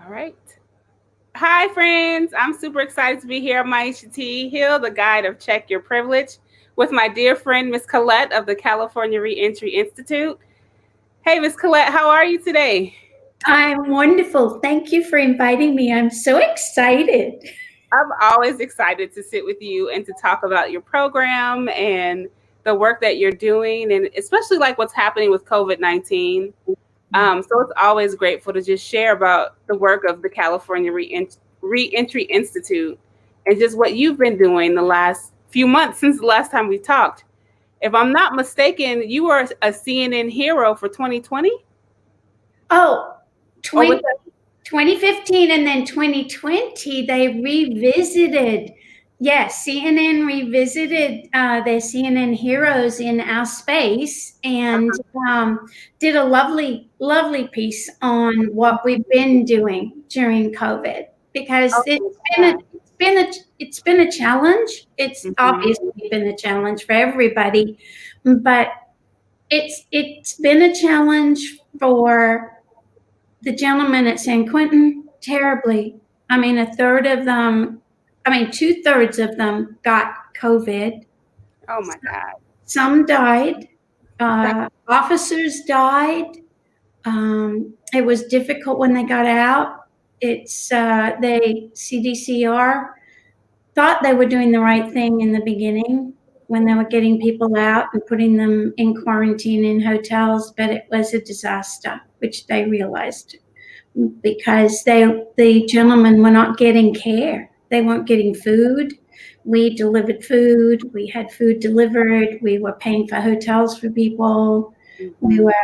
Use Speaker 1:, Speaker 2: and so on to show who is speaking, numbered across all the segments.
Speaker 1: All right. Hi, friends. I'm super excited to be here on Myisha T, Hill, the guide of Check Your Privilege, with my dear friend, Miss Collette of the California Reentry Institute. Hey, Miss Collette, how are you today?
Speaker 2: I'm wonderful. Thank you for inviting me. I'm so excited.
Speaker 1: I'm always excited to sit with you and to talk about your program and the work that you're doing, and especially like what's happening with COVID-19. So it's always grateful to just share about the work of the California Reentry Institute and just what you've been doing the last few months since the last time we talked. If I'm not mistaken, you were a CNN hero for 2020?
Speaker 2: Oh,
Speaker 1: Or was
Speaker 2: 20, 2015 and then 2020, they revisited. Yes, CNN revisited their CNN heroes in our space and did a lovely, lovely piece on what we've been doing during COVID because
Speaker 1: that?
Speaker 2: it's been a challenge. It's
Speaker 1: Mhm.
Speaker 2: obviously been a challenge for everybody, but it's been a challenge for the gentlemen at San Quentin terribly. I mean, two-thirds of them got COVID.
Speaker 1: Oh my God.
Speaker 2: Some died.
Speaker 1: That,
Speaker 2: Officers died. It was difficult when they got out. They CDCR thought they were doing the right thing in the beginning when they were getting people out and putting them in quarantine in hotels, but it was a disaster, which they realized because the gentlemen were not getting care. They weren't getting food. We delivered food. We had food delivered. We were paying for hotels for people. We
Speaker 1: mhm.
Speaker 2: were,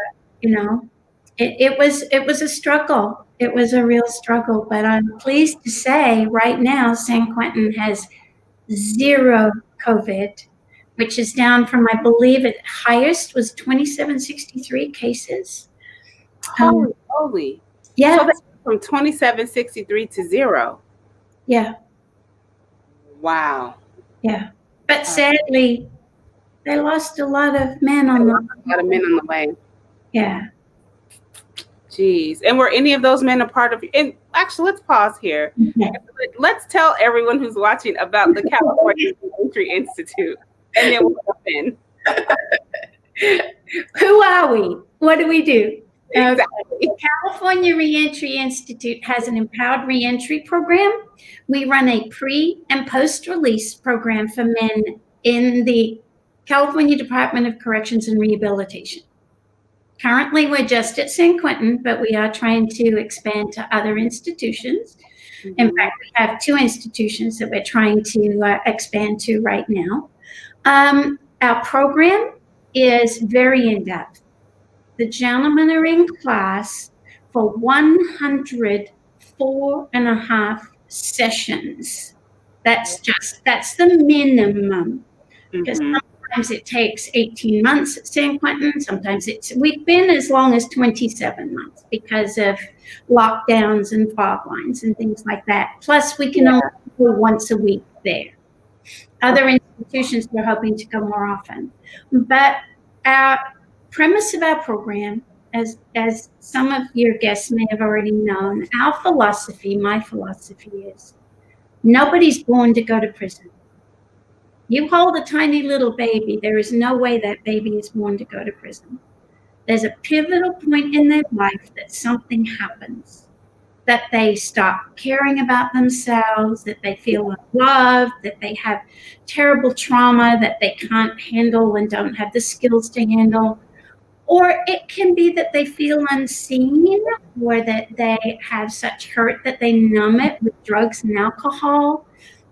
Speaker 2: you know, it was a struggle. It was a real struggle. But I'm pleased to say right now San Quentin has zero COVID, which is down from, I believe, at highest was 2763 cases. Um,
Speaker 1: Holy. So
Speaker 2: yeah,
Speaker 1: that's from 2763 to zero.
Speaker 2: yeah.
Speaker 1: Wow.
Speaker 2: Yeah. But
Speaker 1: Uh,
Speaker 2: sadly, they lost a lot of men
Speaker 1: I
Speaker 2: on
Speaker 1: lost
Speaker 2: the
Speaker 1: a lot of men on the way.
Speaker 2: yeah.
Speaker 1: Jeez. And were any of those men a part of? And actually, let's pause here.
Speaker 2: Okay.
Speaker 1: Let's tell everyone who's watching about the California Reentry Institute, and then we'll jump in.
Speaker 2: Who are we? What do we do? Okay.
Speaker 1: Exactly.
Speaker 2: California Reentry Institute has an empowered reentry program. We run a pre and post release program for men in the California Department of Corrections and Rehabilitation. Currently, we're just at San Quentin, but we are trying to expand to other institutions. In
Speaker 1: Mhm.
Speaker 2: fact, we have two institutions that we're trying to expand to right now. Our program is very in depth. The gentlemen are in class for 104.5 sessions. That's the minimum because
Speaker 1: Mhm.
Speaker 2: sometimes it takes 18 months at San Quentin. Sometimes we've been as long as 27 months because of lockdowns and fog lines and things like that. Plus, we can only
Speaker 1: Yeah.
Speaker 2: go once a week there. Other institutions we're hoping to go more often. But our premise of our program, as some of your guests may have already known, our philosophy, my philosophy is nobody's born to go to prison. You hold a tiny little baby, there is no way that baby is born to go to prison. There's a pivotal point in their life that something happens, that they stop caring about themselves, that they feel unloved, that they have terrible trauma that they can't handle and don't have the skills to handle. Or it can be that they feel unseen or that they have such hurt that they numb it with drugs and alcohol.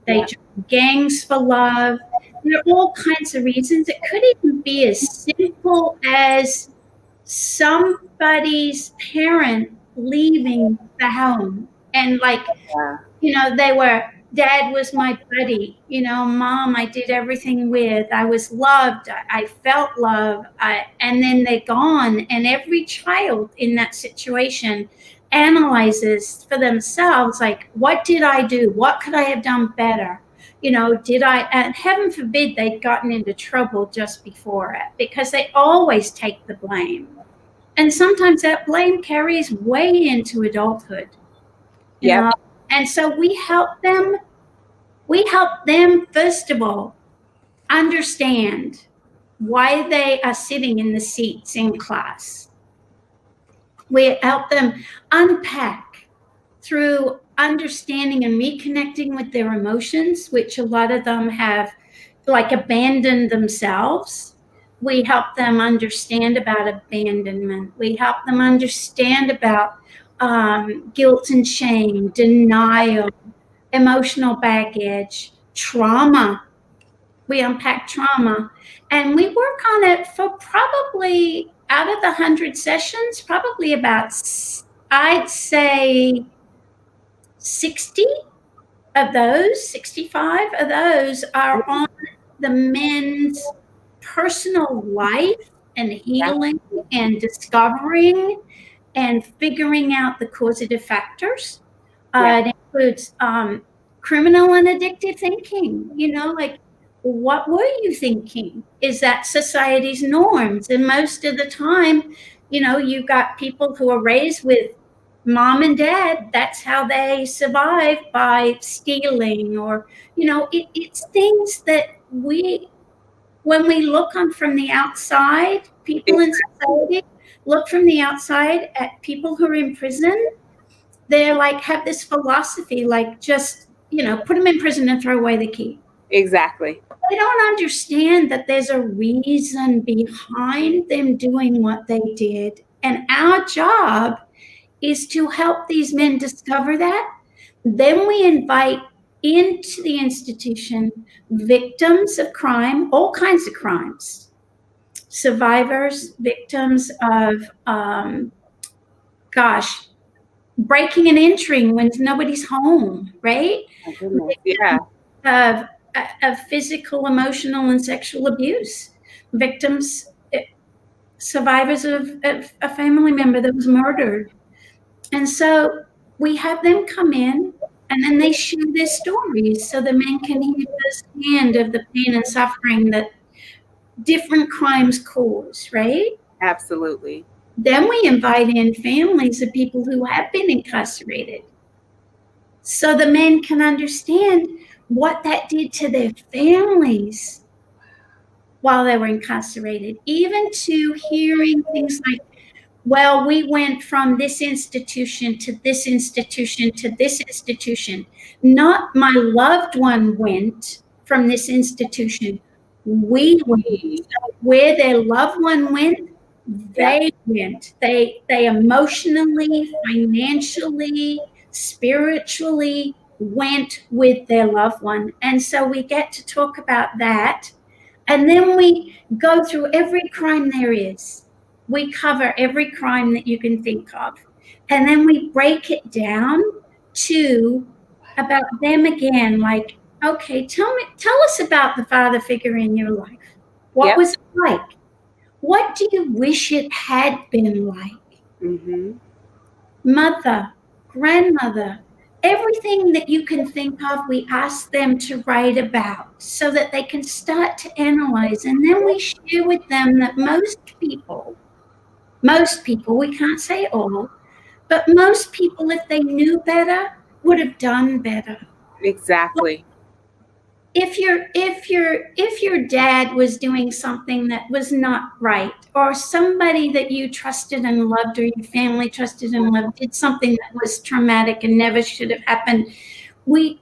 Speaker 2: They
Speaker 1: Yeah.
Speaker 2: join gangs for love. There are all kinds of reasons. It could even be as simple as somebody's parent leaving the home and
Speaker 1: Yeah.
Speaker 2: they were, dad was my buddy, mom I did everything with, I was loved, I felt love, and then they're gone. And every child in that situation analyzes for themselves, like, what did I do, what could I have done better, did I, and heaven forbid they'd gotten into trouble just before it, because they always take the blame. And sometimes that blame carries way into adulthood. you
Speaker 1: Yep.
Speaker 2: know. And so we help them first of all understand why they are sitting in the seats in class. We help them unpack through understanding and reconnecting with their emotions, which a lot of them have like abandoned themselves. We help them understand about abandonment. We help them understand about guilt and shame, denial, emotional baggage, trauma. We unpack trauma, and we work on it for probably out of the 100 sessions, probably about, I'd say, 60 of those, 65 of those are on the men's personal life and healing and discovering and figuring out the causative factors. It includes criminal and addictive thinking, like, what were you thinking? Is that society's norms? And most of the time, you've got people who are raised with mom and dad. That's how they survive, by stealing, or, it's things that when we look on from the outside, people in society look from the outside at people who are in prison. They're like, have this philosophy, like, just, put them in prison and throw away the key.
Speaker 1: Exactly.
Speaker 2: They don't understand that there's a reason behind them doing what they did. And our job is to help these men discover that. Then we invite into the institution victims of crime, all kinds of crimes, survivors, victims of, breaking and entering when nobody's home, right?
Speaker 1: Oh, goodness. Yeah.
Speaker 2: Of physical, emotional, and sexual abuse. Victims, survivors of a family member that was murdered. And so we have them come in, and then they share their stories so the men can hear firsthand of the pain and suffering that different crimes cause, right?
Speaker 1: Absolutely.
Speaker 2: Then we invite in families of people who have been incarcerated, so the men can understand what that did to their families while they were incarcerated, even to hearing things like, well, we went from this institution to this institution to this institution. Not my loved one went from this institution. We went. So where their loved one went, they went. They emotionally, financially, spiritually went with their loved one. And so we get to talk about that. And then we go through every crime there is. We cover every crime that you can think of. And then we break it down to about them again, like, okay, tell us about the father figure in your life. What was it like? What do you wish it had been like?
Speaker 1: Mm-hmm.
Speaker 2: Mother, grandmother, everything that you can think of, we ask them to write about so that they can start to analyze. And then we share with them that most people, we can't say all, but most people, if they knew better, would have done better.
Speaker 1: Exactly.
Speaker 2: If your dad was doing something that was not right, or somebody that you trusted and loved, or your family trusted and loved, did something that was traumatic and never should have happened, we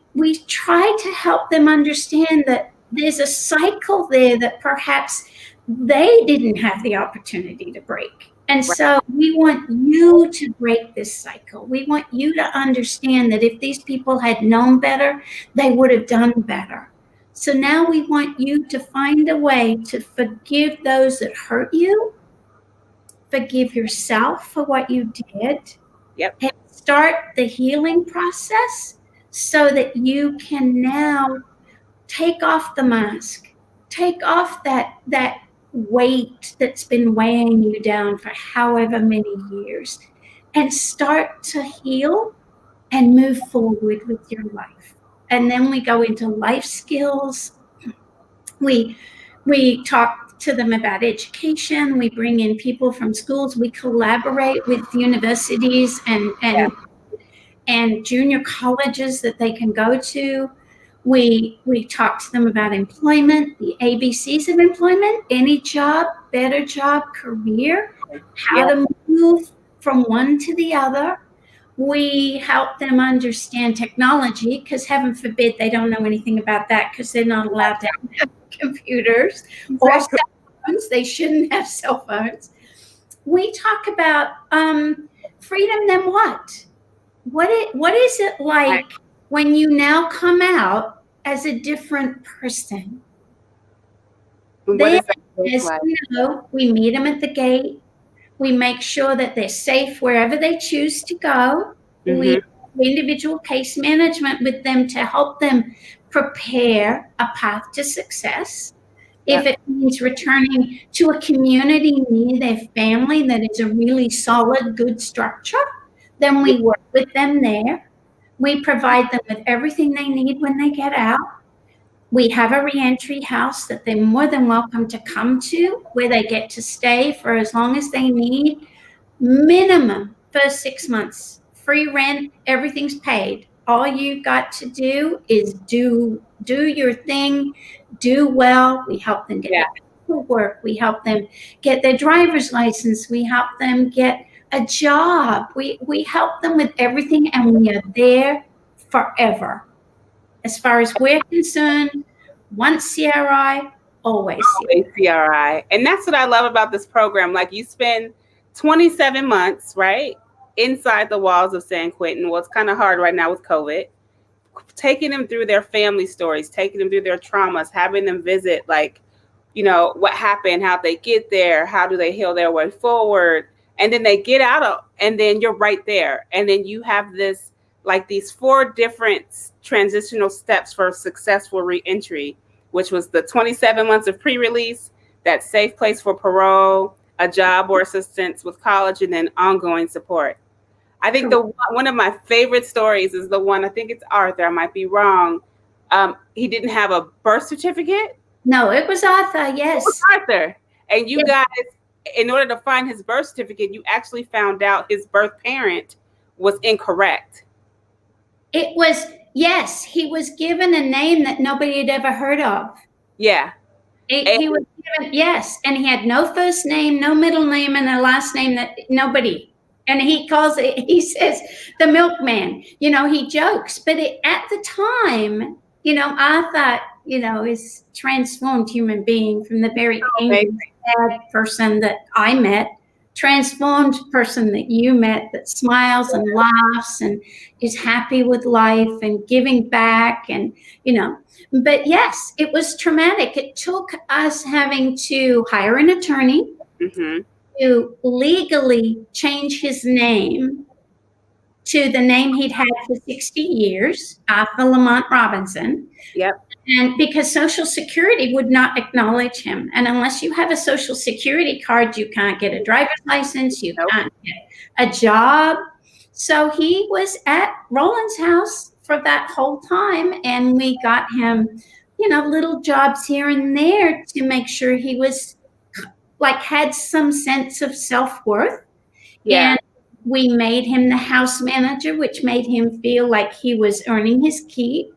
Speaker 2: try to help them understand that there's a cycle there that perhaps they didn't have the opportunity to break. And so we want you to break this cycle. We want you to understand that if these people had known better, they would have done better. So now we want you to find a way to forgive those that hurt you, forgive yourself for what you did, and start the healing process so that you can now take off the mask, take off that weight that's been weighing you down for however many years, and start to heal and move forward with your life. And then we go into life skills. We talk to them about education. We bring in people from schools. We collaborate with universities and and junior colleges that they can go to. We talk to them about employment, the ABCs of employment, any job, better job, career, how to move from one to the other. We help them understand technology because heaven forbid they don't know anything about that because they're not allowed to have computers or cell phones. They shouldn't have cell phones. We talk about freedom, then what? What is it like when you now come out as a different person? Then, as you know, we meet them at the gate. We make sure that they're safe wherever they choose to go. We have individual case management with them to help them prepare a path to success. If it means returning to a community near their family that is a really solid, good structure, then we work with them there. We provide them with everything they need when they get out. We have a reentry house that they're more than welcome to come to, where they get to stay for as long as they need. Minimum first 6 months, free rent, everything's paid. All you got to do is do your thing, do well. We help them get their work. We help them get their driver's license. We help them get a job. We help them with everything, and we are there forever. As far as we're concerned, once CRI, always
Speaker 1: CRI. And that's what I love about this program. Like, you spend 27 months, right, inside the walls of San Quentin. Well, it's kind of hard right now with COVID. Taking them through their family stories, taking them through their traumas, having them visit, like, what happened, how they get there, how do they heal their way forward. And then they get out and then you're right there. And then you have this, like, these 4 different transitional steps for successful reentry, which was the 27 months of pre-release, that safe place for parole, a job or assistance with college, and then ongoing support. I think one of my favorite stories is the one, I think it's Arthur, I might be wrong. He didn't have a birth certificate.
Speaker 2: No, it was Arthur, yes.
Speaker 1: It was Arthur. And you guys, in order to find his birth certificate, you actually found out his birth parent was incorrect.
Speaker 2: It was, yes, he was given a name that nobody had ever heard of.
Speaker 1: Yeah.
Speaker 2: He was given, yes, and he had no first name, no middle name, and a last name that nobody. And he says, the milkman. He jokes. But at the time, I thought, is transformed human being from the very angry, sad person that I met, transformed person that you met, that smiles and laughs and is happy with life and giving back. And, but yes, it was traumatic. It took us having to hire an attorney to legally change his name to the name he'd had for 60 years, Arthur Lamont Robinson.
Speaker 1: Yep.
Speaker 2: And because Social Security would not acknowledge him. And unless you have a Social Security card, you can't get a driver's license, you can't get a job. So he was at Roland's house for that whole time. And we got him, little jobs here and there to make sure he was had some sense of self-worth.
Speaker 1: Yeah.
Speaker 2: And we made him the house manager, which made him feel like he was earning his keep.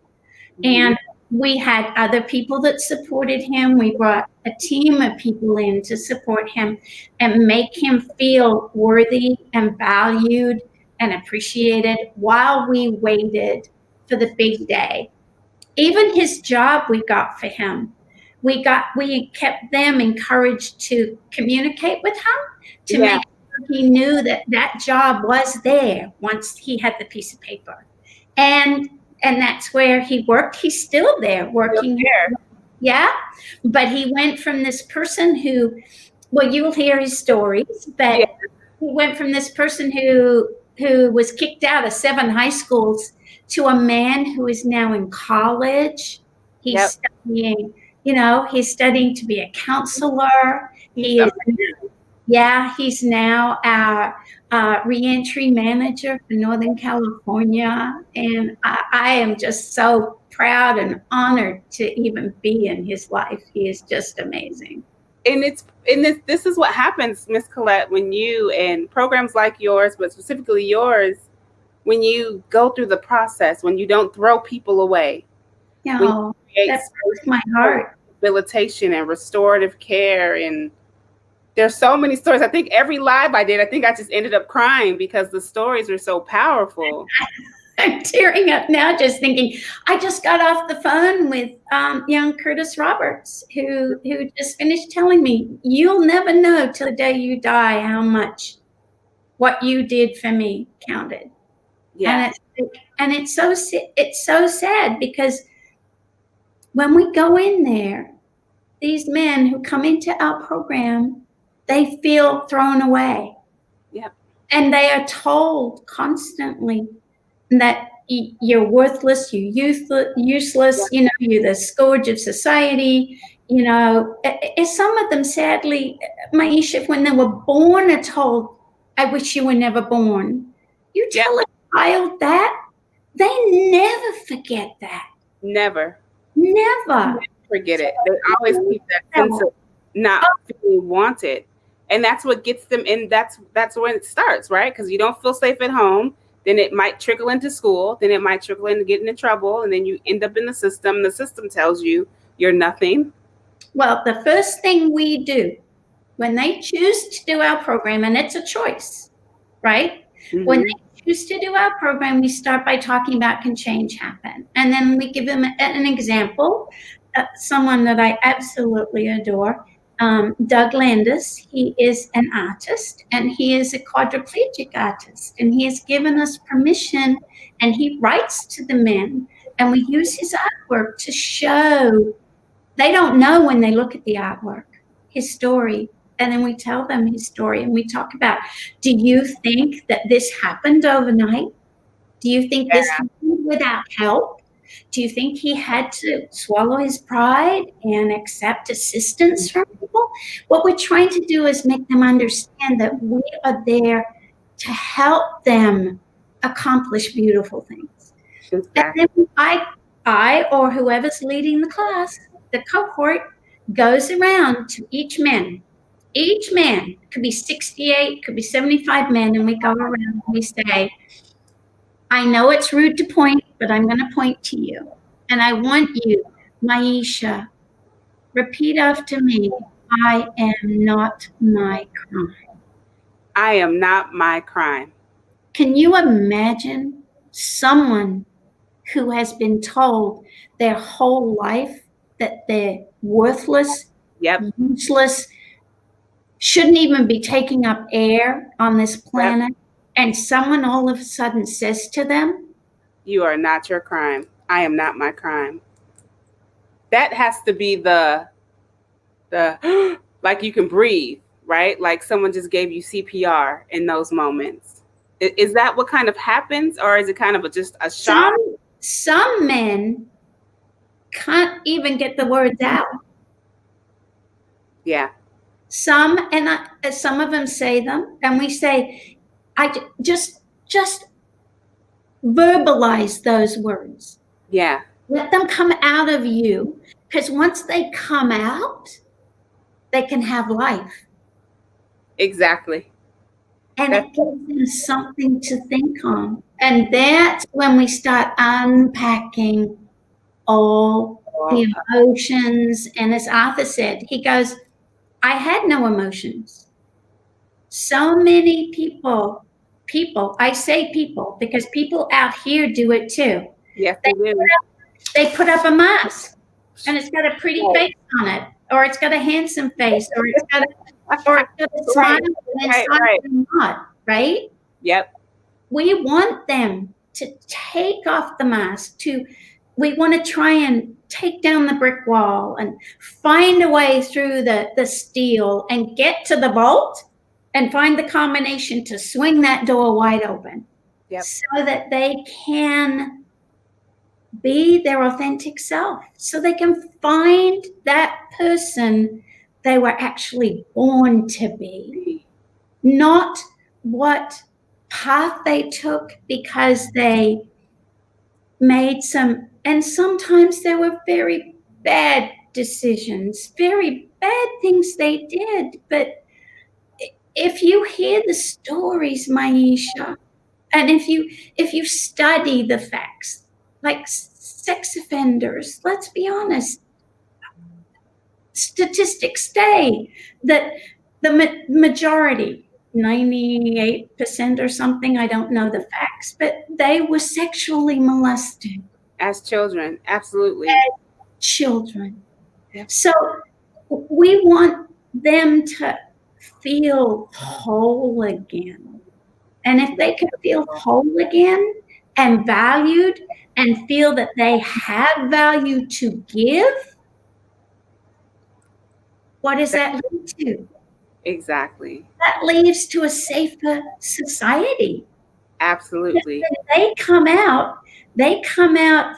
Speaker 2: And we had other people that supported him. We brought a team of people in to support him and make him feel worthy and valued and appreciated while we waited for the big day. Even his job we got for him. We kept them encouraged to communicate with him to make sure he knew that job was there once he had the piece of paper. And that's where he worked. He's still there working here. Yeah. But he went from this person who, well, you'll hear his stories, but he went from this person who was kicked out of 7 high schools to a man who is now in college. He's studying, he's studying to be a counselor. He's now our reentry manager for Northern California. And I am just so proud and honored to even be in his life. He is just amazing.
Speaker 1: And this is what happens, Miss Collette, when you and programs like yours, but specifically yours, when you go through the process, when you don't throw people away, when
Speaker 2: No,
Speaker 1: you create
Speaker 2: that breaks my heart.
Speaker 1: rehabilitation and restorative care, and there's so many stories. I think every live I did, I think I just ended up crying because the stories are so powerful.
Speaker 2: I'm tearing up now just thinking. I just got off the phone with young Curtis Roberts, who just finished telling me, you'll never know till the day you die how much what you did for me counted.
Speaker 1: Yeah.
Speaker 2: And it's so sad because when we go in there, these men who come into our program, they feel thrown away.
Speaker 1: Yeah.
Speaker 2: And they are told constantly that you're worthless, you're useless,
Speaker 1: Yeah.
Speaker 2: you're the scourge of society. Some of them, sadly, Myisha, when they were born, are told, I wish you were never born. You tell a child that, they never forget that.
Speaker 1: Never.
Speaker 2: Never.
Speaker 1: Forget it. They always keep that sense of not feeling wanted. And that's what gets them in. That's when it starts, right? Because you don't feel safe at home. Then it might trickle into school. Then it might trickle into getting in trouble. And then you end up in the system. The system tells you you're nothing.
Speaker 2: Well, the first thing we do when they choose to do our program, and it's a choice, right? Mm-hmm. When they choose to do our program, we start by talking about can change happen? And then we give them an example, someone that I absolutely adore, Doug Landis. He is an artist, and he is a quadriplegic artist, and he has given us permission, and he writes to the men, and we use his artwork to show. They don't know when they look at the artwork, his story, and then we tell them his story, and we talk about, do you think that this happened overnight? Do you think this happened without help? Do you think he had to swallow his pride and accept assistance from people? What we're trying to do is make them understand that we are there to help them accomplish beautiful things. Exactly. And then I or whoever's leading the class, the cohort, goes around to each man. Each man, could be 68, could be 75 men, and we go around and we say, I know it's rude to point, but I'm going to point to you. And I want you, Myisha, repeat after me, I am not my crime.
Speaker 1: I am not my crime.
Speaker 2: Can you imagine someone who has been told their whole life that they're worthless, useless, shouldn't even be taking up air on this planet, and someone all of a sudden says to them,
Speaker 1: you are not your crime. I am not my crime. That has to be the like you can breathe, right? Like someone just gave you CPR in those moments. Is that what kind of happens, or is it kind of just a shock?
Speaker 2: Some men can't even get the words out.
Speaker 1: Yeah.
Speaker 2: Some of them say them, and we say, I just verbalize those words.
Speaker 1: Yeah.
Speaker 2: Let them come out of you, because once they come out, they can have life.
Speaker 1: Exactly.
Speaker 2: And it gives them something to think on. And that's when we start unpacking all the emotions. And as Arthur said, he goes, I had no emotions. So many people, I say people, because people out here do it too.
Speaker 1: Yes, they do.
Speaker 2: They put up a mask, and it's got a pretty face on it, or it's got a handsome face, or it's got a smile, and inside not, right?
Speaker 1: Yep.
Speaker 2: We want them to take off the mask, we want to try and take down the brick wall and find a way through the steel and get to the vault and find the combination to swing that door wide open.
Speaker 1: Yep.
Speaker 2: So that they can be their authentic self, so they can find that person they were actually born to be, not what path they took because they made some, and sometimes there were very bad decisions, very bad things they did. But if you hear the stories, Myisha, And if you study the facts, like sex offenders, let's be honest, statistics say that the majority, 98% or something, I don't know the facts, but they were sexually molested
Speaker 1: As children, absolutely.
Speaker 2: as children.
Speaker 1: Yep.
Speaker 2: So we want them to feel whole again. And if they can feel whole again and valued and feel that they have value to give, what does that lead to?
Speaker 1: Exactly.
Speaker 2: That leads to a safer society.
Speaker 1: Absolutely.
Speaker 2: They come out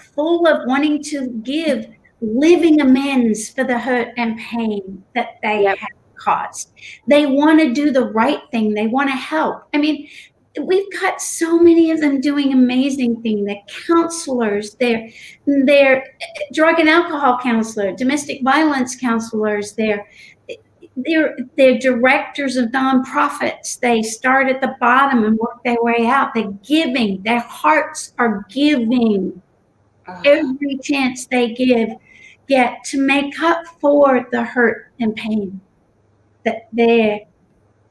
Speaker 2: full of wanting to give, living amends for the hurt and pain that they
Speaker 1: Yep.
Speaker 2: have caused. They want to do the right thing. They want to help. I mean, we've got so many of them doing amazing things. They're counselors, they're drug and alcohol counselors, domestic violence counselors, they're directors of nonprofits. They start at the bottom and work their way out. They're giving. Their hearts are giving every chance they get to make up for the hurt and pain that their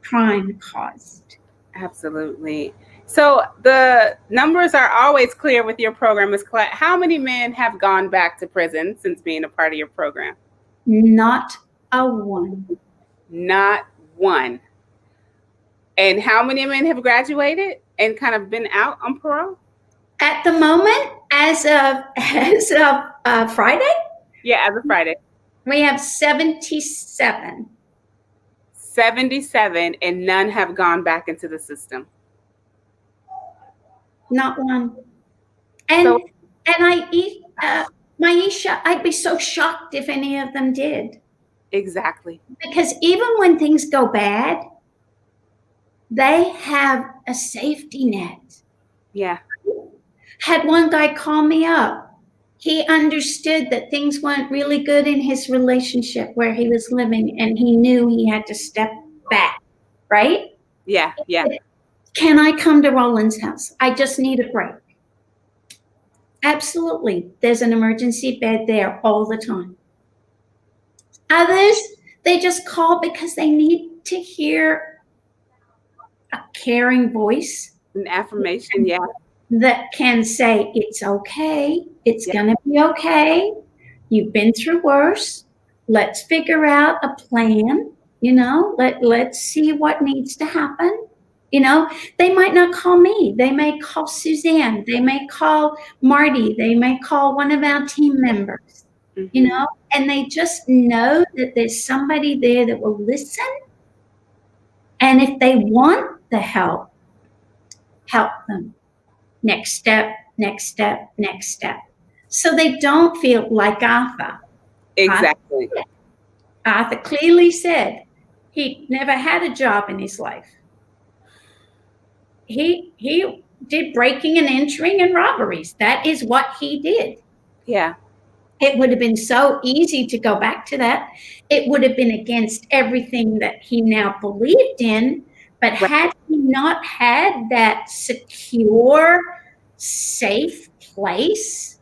Speaker 2: crime caused.
Speaker 1: Absolutely. So the numbers are always clear with your program, Ms. Collette. How many men have gone back to prison since being a part of your program?
Speaker 2: Not a one.
Speaker 1: Not one. And how many men have graduated and kind of been out on parole?
Speaker 2: At the moment, as of Friday?
Speaker 1: Yeah, as of Friday.
Speaker 2: We have 77.
Speaker 1: 77, and none have gone back into the system.
Speaker 2: Not one. And Myisha, I'd be so shocked if any of them did.
Speaker 1: Exactly.
Speaker 2: Because even when things go bad, they have a safety net.
Speaker 1: Yeah.
Speaker 2: Had one guy call me up. He understood that things weren't really good in his relationship where he was living, and he knew he had to step back, right?
Speaker 1: Yeah, yeah.
Speaker 2: Can I come to Roland's house? I just need a break. Absolutely. There's an emergency bed there all the time. Others, they just call because they need to hear a caring voice.
Speaker 1: An affirmation, yeah.
Speaker 2: That can say, it's okay. It's going to be okay. You've been through worse. Let's figure out a plan. Let's see what needs to happen. They might not call me. They may call Suzanne. They may call Marty. They may call one of our team members, and they just know that there's somebody there that will listen. And if they want the help them. Next step, next step, next step. So they don't feel like Arthur.
Speaker 1: Exactly.
Speaker 2: Arthur clearly said he never had a job in his life. He did breaking and entering and robberies. That is what he did.
Speaker 1: Yeah.
Speaker 2: It would have been so easy to go back to that. It would have been against everything that he now believed in. But had he not had that secure, safe place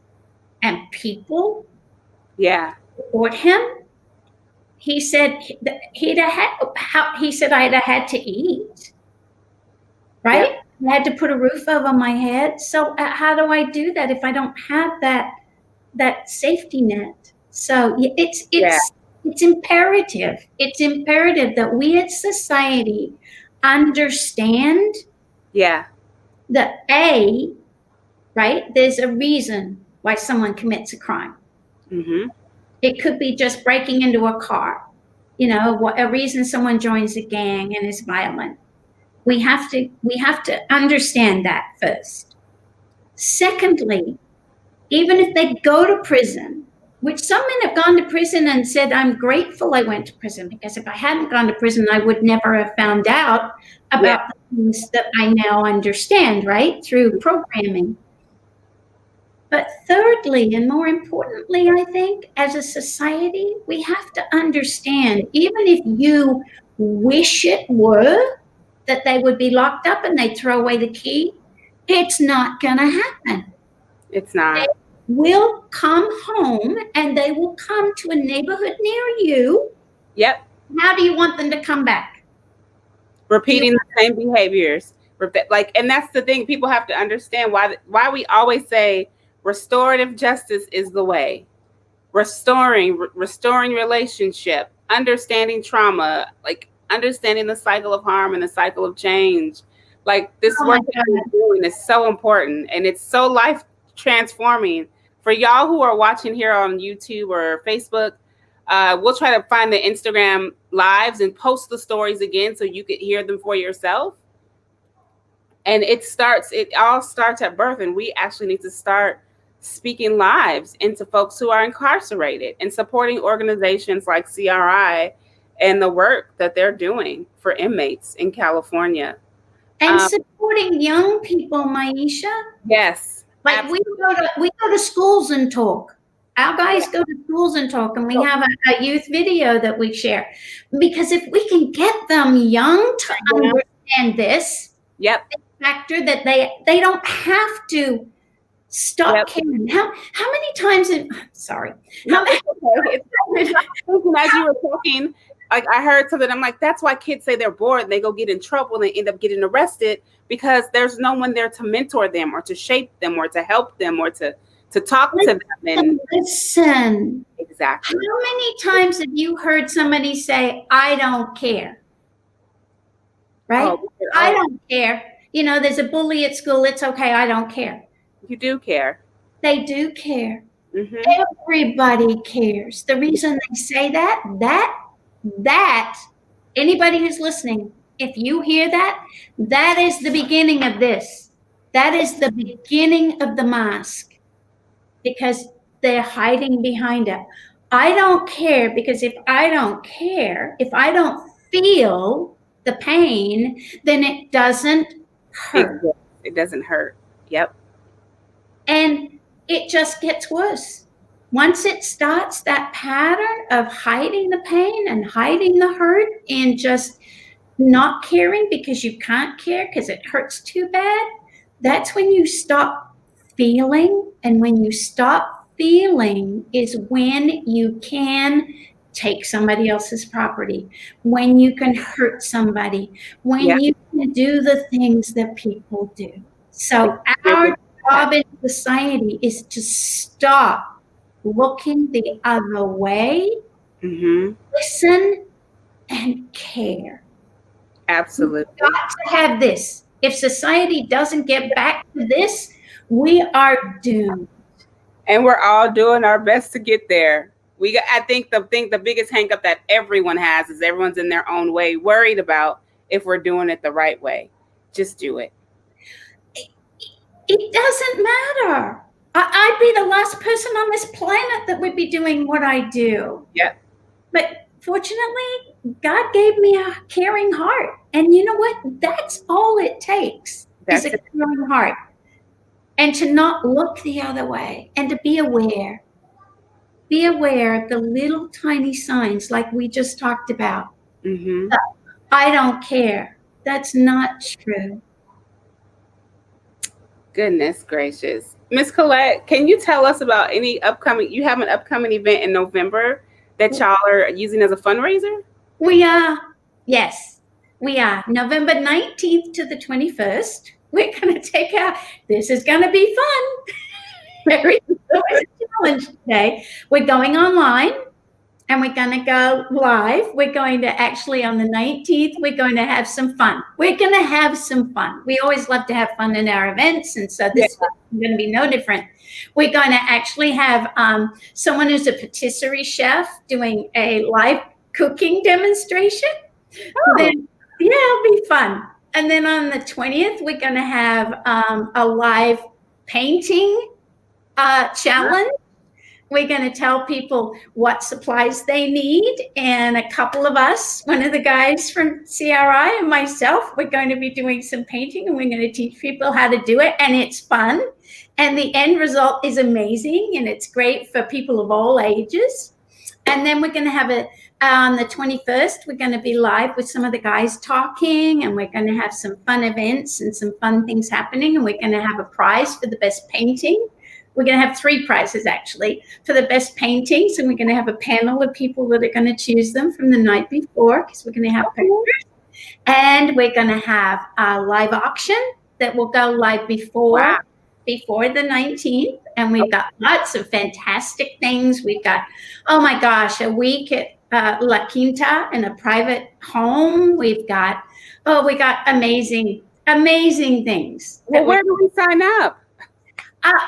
Speaker 2: and people support him, he said I'd have had to eat, right? Yep. I had to put a roof over my head. So how do I do that if I don't have that safety net? So it's imperative. It's imperative that we as society understand that right, there's a reason why someone commits a crime. Mm-hmm. It could be just breaking into a car, a reason someone joins a gang and is violent. We have to understand that first. Secondly, even if they go to prison, which some men have gone to prison and said, I'm grateful I went to prison, because if I hadn't gone to prison, I would never have found out about the things that I now understand, right, through programming. But thirdly, and more importantly, I think, as a society, we have to understand, even if you wish it were that they would be locked up and they'd throw away the key, It's not going to happen.
Speaker 1: It's not.
Speaker 2: They will come home and they will come to a neighborhood near you.
Speaker 1: Yep.
Speaker 2: How do you want them to come back?
Speaker 1: Repeating the same behaviors. Like, and that's the thing, people have to understand why we always say restorative justice is the way. Restoring relationship, understanding trauma, like understanding the cycle of harm and the cycle of change. Like, this work that you're doing is so important, and it's so life transforming. For y'all who are watching here on YouTube or Facebook, we'll try to find the Instagram lives and post the stories again so you could hear them for yourself. And it all starts at birth, and we actually need to start speaking lives into folks who are incarcerated and supporting organizations like CRI and the work that they're doing for inmates in California.
Speaker 2: And supporting young people, Myisha.
Speaker 1: Yes.
Speaker 2: Like, we go to schools and talk. Our guys go to schools and talk, and we have a youth video that we share. Because if we can get them young to understand this factor, that they don't have to stop caring. How many times? Sorry.
Speaker 1: As you were talking, like, I heard something. I'm like, that's why kids say they're bored and they go get in trouble and they end up getting arrested, because there's no one there to mentor them or to shape them or to help them or to talk to them and
Speaker 2: listen.
Speaker 1: Exactly.
Speaker 2: How many times have you heard somebody say, "I don't care"? Right? I don't care. You know, there's a bully at school. It's okay. I don't care.
Speaker 1: You do care.
Speaker 2: They do care.
Speaker 1: Mm-hmm.
Speaker 2: Everybody cares. The reason they say that anybody who's listening, if you hear that, that is the beginning of this. That is the beginning of the mask, because they're hiding behind it. I don't care, because if I don't care, if I don't feel the pain, then it doesn't hurt.
Speaker 1: It doesn't hurt. Yep.
Speaker 2: And it just gets worse. Once it starts that pattern of hiding the pain and hiding the hurt and just not caring because you can't care because it hurts too bad, that's when you stop feeling. And when you stop feeling is when you can take somebody else's property, when you can hurt somebody, when you can do the things that people do. So our job in society is to stop looking the other way, listen, and care.
Speaker 1: Absolutely.
Speaker 2: We've got to have this. If society doesn't get back to this, we are doomed.
Speaker 1: And we're all doing our best to get there. I think the biggest hang up that everyone has is everyone's in their own way, worried about if we're doing it the right way. Just do it.
Speaker 2: It doesn't matter. I'd be the last person on this planet that would be doing what I do.
Speaker 1: Yeah.
Speaker 2: But fortunately, God gave me a caring heart. And you know what? That's all it takes, is a caring heart. And to not look the other way, and to be aware. Be aware of the little tiny signs like we just talked about. I don't care. That's not true.
Speaker 1: Goodness gracious. Miss Collette, can you tell us about you have an upcoming event in November that y'all are using as a fundraiser?
Speaker 2: We are. Yes, we are. November 19th to the 21st. We're going to this is going to be fun. Very challenge today. We're going online and we're going to go live. We're going to actually, on the 19th, we're going to have some fun. We're going to have some fun. We always love to have fun in our events. And so this is going to be no different. We're going to actually have someone who's a patisserie chef doing a live cooking demonstration. Then, it'll be fun. And then on the 20th, we're going to have a live painting challenge. We're going to tell people what supplies they need. And a couple of us, one of the guys from CRI and myself, we're going to be doing some painting, and we're going to teach people how to do it. And it's fun. And the end result is amazing. And it's great for people of all ages. And then we're going to have a On the 21st, we're going to be live with some of the guys talking, and we're going to have some fun events and some fun things happening. And we're going to have a prize for the best painting. We're going to have 3 prizes, actually, for the best paintings. And we're going to have a panel of people that are going to choose them from the night before, because we're going to have pictures. And we're going to have a live auction that will go live before the 19th. And we've got lots of fantastic things. We've got, oh my gosh, a week at La Quinta in a private home. We got amazing things.
Speaker 1: Well, where do we sign up?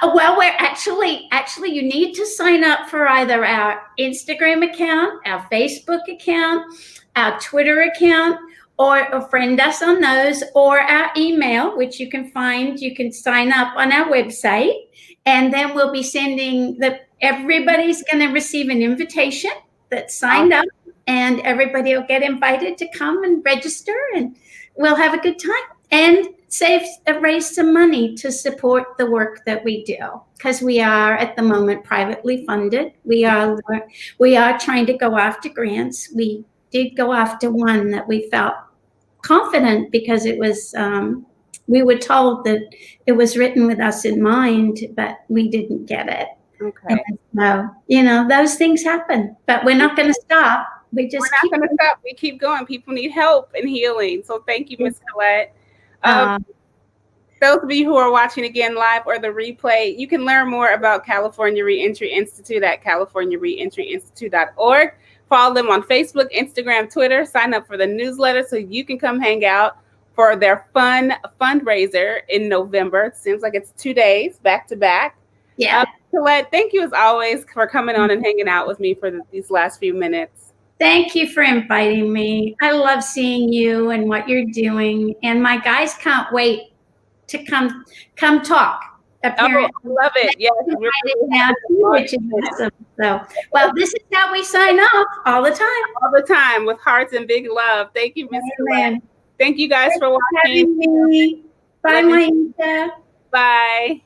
Speaker 2: Well, we're actually, you need to sign up for either our Instagram account, our Facebook account, our Twitter account, or friend us on those, or our email, which you can sign up on our website. And then we'll be sending everybody's going to receive an invitation that's signed up, and everybody will get invited to come and register, and we'll have a good time and raise some money to support the work that we do, because we are at the moment privately funded. We are trying to go after grants. We did go after one that we felt confident, because it was we were told that it was written with us in mind, but we didn't get it.
Speaker 1: Okay.
Speaker 2: And so, those things happen, but we're not going to stop. We're not
Speaker 1: going to stop. We keep going. People need help and healing. So thank you, Ms. Collette. Those of you who are watching again live or the replay, you can learn more about California Reentry Institute at californiareentryinstitute.org. Follow them on Facebook, Instagram, Twitter. Sign up for the newsletter so you can come hang out for their fun fundraiser in November. It seems like it's 2 days back to back.
Speaker 2: Yeah.
Speaker 1: Colette, thank you as always for coming on and hanging out with me for these last few minutes.
Speaker 2: Thank you for inviting me. I love seeing you and what you're doing. And my guys can't wait to come talk. Apparently.
Speaker 1: Oh, I love it. Yes.
Speaker 2: Which is awesome. So, well, this is how we sign off all the time.
Speaker 1: All the time, with hearts and big love. Thank you, Ms. Collette. Thank you guys for watching.
Speaker 2: Bye, Myisha.
Speaker 1: Bye.